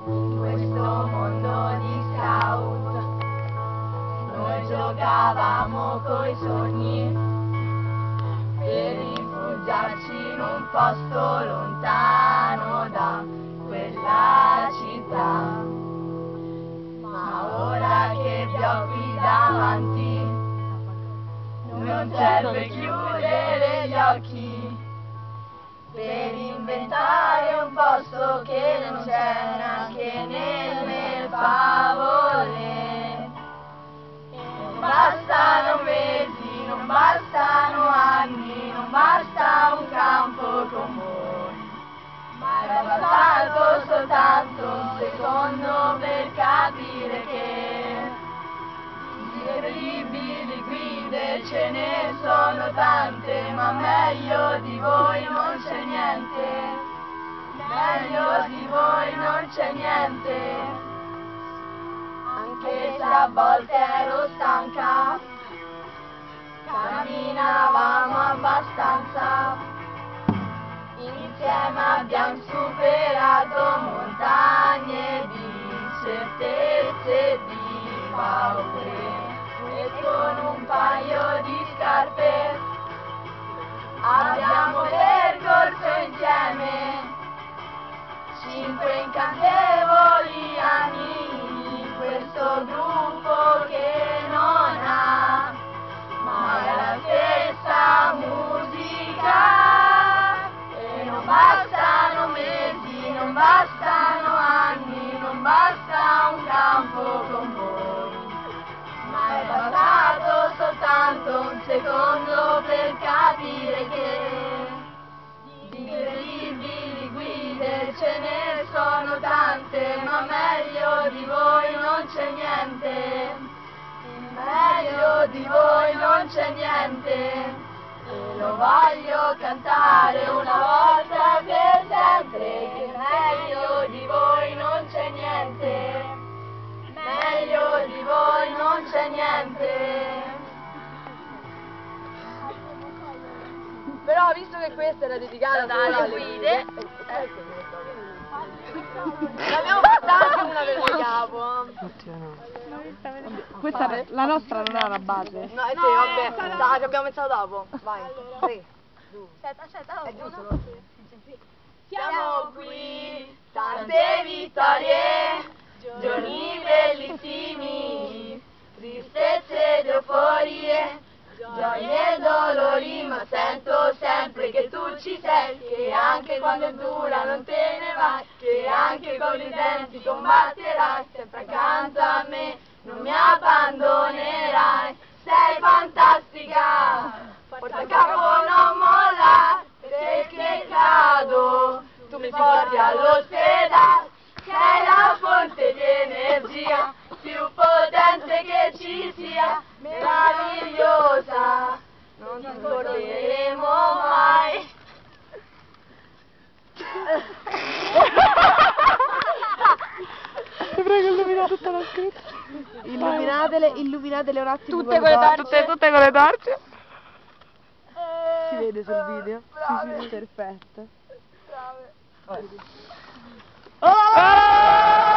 in questo mondo di scout. Noi giocavamo coi sogni per rifugiarci in un posto lontano da quella città. Ma ora che vi ho qui davanti, non serve chiudere gli occhi per inventare un posto che non c'è neanche nelle favole. Non bastano mesi, non bastano anni, non basta un campo con voi, ma è bastato soltanto un secondo per capire che di terribili guide ce ne sono tante, ma meglio di voi non c'è niente, meglio di voi non c'è niente. Anche se a volte ero stanca, camminavamo abbastanza, insieme abbiamo superato montagne di certezze e di paure, e con un paio di scarpe abbiamo percorso insieme 5 incantevoli anni. Questo gruppo che non ha mai la stessa musica, e non bastano mesi, non bastano anni, non basta un campo con voi, ma è bastato soltanto un secondo per capire che di terribili guide ce ne sono tante, ma meglio di voi non c'è niente, meglio di voi non c'è niente, e lo voglio cantare una volta per sempre, che meglio di voi non c'è niente, meglio di voi non c'è niente. Però visto che questa era dedicata alle guide, l'abbiamo fatta anche una per il capo. Questa la nostra non ha la base. No, sì, vabbè, dai, che abbiamo pensato dopo. Vai, 3, 2. Aspetta, È giusto, no? siamo qui, tante vittorie, giorni bellissimi, tristezze ed euforie, gioie e dolori, ma sento sempre che tu ci sei, che anche quando è dura non te ne vai, che anche con i denti combatterai, sempre accanto a me, non mi abbandonerai, sei fantastica, porta a capo non molla, perché cado, tu mi porti all'ospedale, sei la fonte di energia più potente che ci sia, meravigliosa, non ti scorderemo mai. Ti prego, illumina tutta la scritta. Illuminatele un attimo. Tutte con le torce. Tutte con le torce. Si vede sul video? Brave. Sì, perfetto. Brave. Oh!